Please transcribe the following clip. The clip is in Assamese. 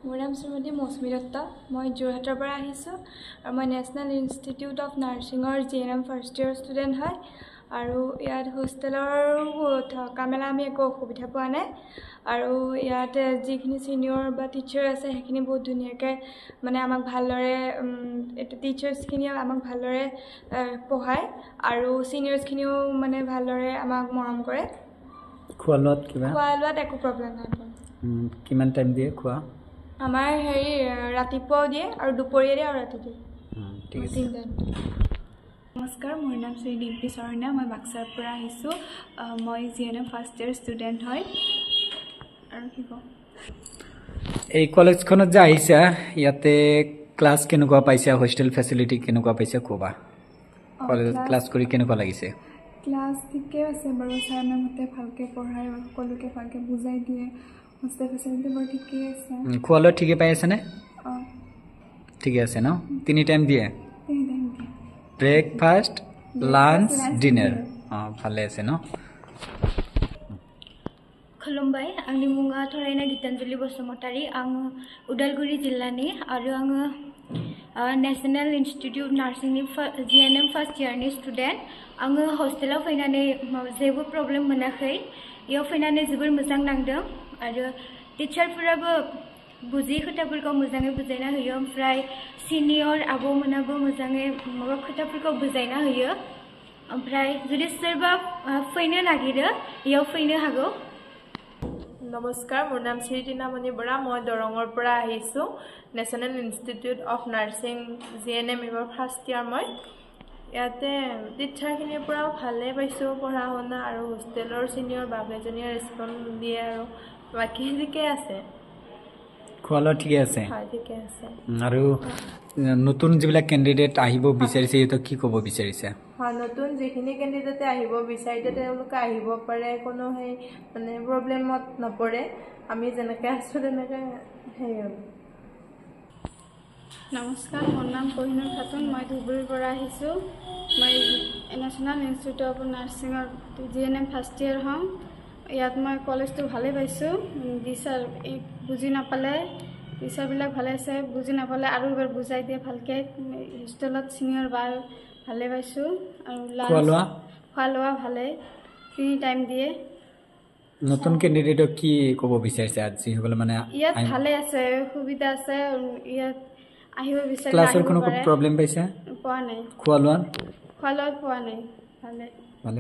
মোৰ নাম শ্ৰীমতী মৌচুমী দত্ত। মই যোৰহাটৰ পৰা আহিছোঁ আৰু মই নেশ্যনেল ইনষ্টিটিউট অফ নাৰ্ছিঙৰ GNM ফাৰ্ষ্ট ইয়েৰ ষ্টুডেণ্ট হয়। আৰু ইয়াত হোষ্টেলৰ থকা মেলা আমি একো অসুবিধা পোৱা নাই। আৰু ইয়াত যিখিনি ছিনিয়ৰ বা টিচাৰ আছে সেইখিনি বহুত ধুনীয়াকৈ মানে আমাক ভালদৰে টিচাৰ্ছখিনিয়ে আমাক ভালদৰে পঢ়ায় আৰু ছিনিয়ৰ্ছখিনিও মানে ভালদৰে আমাক মৰম কৰে। খোৱা লোৱাত একো প্ৰব্লেম নাই। কিমান টাইম দিয়ে খোৱা? আমাৰ ৰাতিপুৱাও দিয়ে আৰু দুপৰীয়া দিয়ে আৰু ৰাতি দিয়ে। ঠিক আছে। নমস্কাৰ, মোৰ নাম শ্ৰী ডিম্পী শৰ্মা। মই বাক্সাৰ পৰা আহিছোঁ। মই GNM ফাৰ্ষ্ট ইয়েৰ ষ্টুডেণ্ট হয়। আৰু কি কওঁ, এই কলেজখনত যে আহিছা, ইয়াতে ক্লাছ কেনেকুৱা পাইছা? হোষ্টেল ফেচিলিটি কেনেকুৱা পাইছা ক'বা? কলেজত ক্লাছ কৰি কেনেকুৱা লাগিছে? ক্লাছ ঠিকে আছে বাৰু। ছাৰ মেমহঁতে ভালকৈ পঢ়ায়, সকলোকে ভালকৈ বুজাই দিয়ে। হোষ্টেল ফেচিলিটি বাৰু ঠিকেই আছে। খোৱা লোৱা ঠিকে পাই আছেনে? অঁ, ঠিকে আছে ন? 3 টাইম দিয়ে? 3 টাইম দিয়ে। Breakfast, lunch, dinner. ভালে আছে ন? खुलुमबाय, आंनि मुङा थरायना गितानजुलि बसुमतारी। आं उदालगुरि जिल्लानि आरो आङो नेशनेल इन्स्टिट्यूट नार्सिंनि GNM फार्स्ट इयारनि स्टुडेन्ट। आङो हस्टेलाव फैनानै जेबो प्रब्लेम मोनाखै। इयाव फैनानै जोबोर मोजां नांदों आरो टिचारफोराबो बुजियै खोथाफोरखौ मोजाङै बुजायना होयो। ओमफ्राय सिनियर आब'मोनाबो मोजाङै माबा खोथाफोरखौ बुजायना होयो। ओमफ्राय जुदि सोरबा फैनो नागिरो इयाव फैनो हागौ। নমস্কাৰ, মোৰ নাম শ্ৰী টিনামণি বৰা। মই দৰঙৰ পৰা আহিছোঁ। National institute of nursing GNM এইবাৰ ফাৰ্ষ্ট ইয়াৰ মই। ইয়াতে টিচাৰখিনিৰ পৰাও ভালেই পাইছোঁ পঢ়া শুনা, আৰু হোষ্টেলৰ ছিনিয়ৰ বা কেইজনীয়ে ৰেচপঞ্চ দিয়ে আৰু বাকী ঠিকে আছে। খোৱা লোৱা ঠিকে আছে? হয়, ঠিকে আছে। আৰু নতুন যিবিলাক কেণ্ডিডেট আহিব বিচাৰিছে সিহঁতক কি ক'ব বিচাৰিছে? হয়, নতুন যিখিনি কেণ্ডিডেটে আহিব বিচাৰিছে তেওঁলোকে আহিব পাৰে, কোনো সেই মানে প্ৰব্লেমত নপৰে। আমি যেনেকৈ আছোঁ তেনেকৈ নমস্কাৰ, মোৰ নাম কহিনুৰ খাতুন। মই ধুবুৰীৰ পৰা আহিছোঁ। মই নেশ্যনেল ইনষ্টিটিউট অফ নাৰ্ছিঙৰ GNM ফাৰ্ষ্ট ইয়েৰ হওঁ। ইয়াত মই কলেজটো ভালেই পাইছোঁ। টিচাৰ বুজি নাপালে টিচাৰবিলাক ভালে আছে, বুজি নাপালে আৰু এবাৰ বুজাই দিয়ে ভালকৈ। হোষ্টেলত ছিনিয়ৰ বা ভালে পাইছোঁ। আৰু খোৱা লোৱা ভালে, 3 টাইম দিয়ে। নতুন কেণ্ডিডেটক কি ক'ব বিচাৰিছে আজি যিসকলে মানে ইয়াত ভালে আছে, সুবিধা আছে। ইয়াত আহিব বিচাৰিলে ক্লাছৰ কোনো প্ৰব্লেম পাইছে? পোৱা নাই। খোৱা লোৱাত পোৱা নাই, ভালে পাইছে।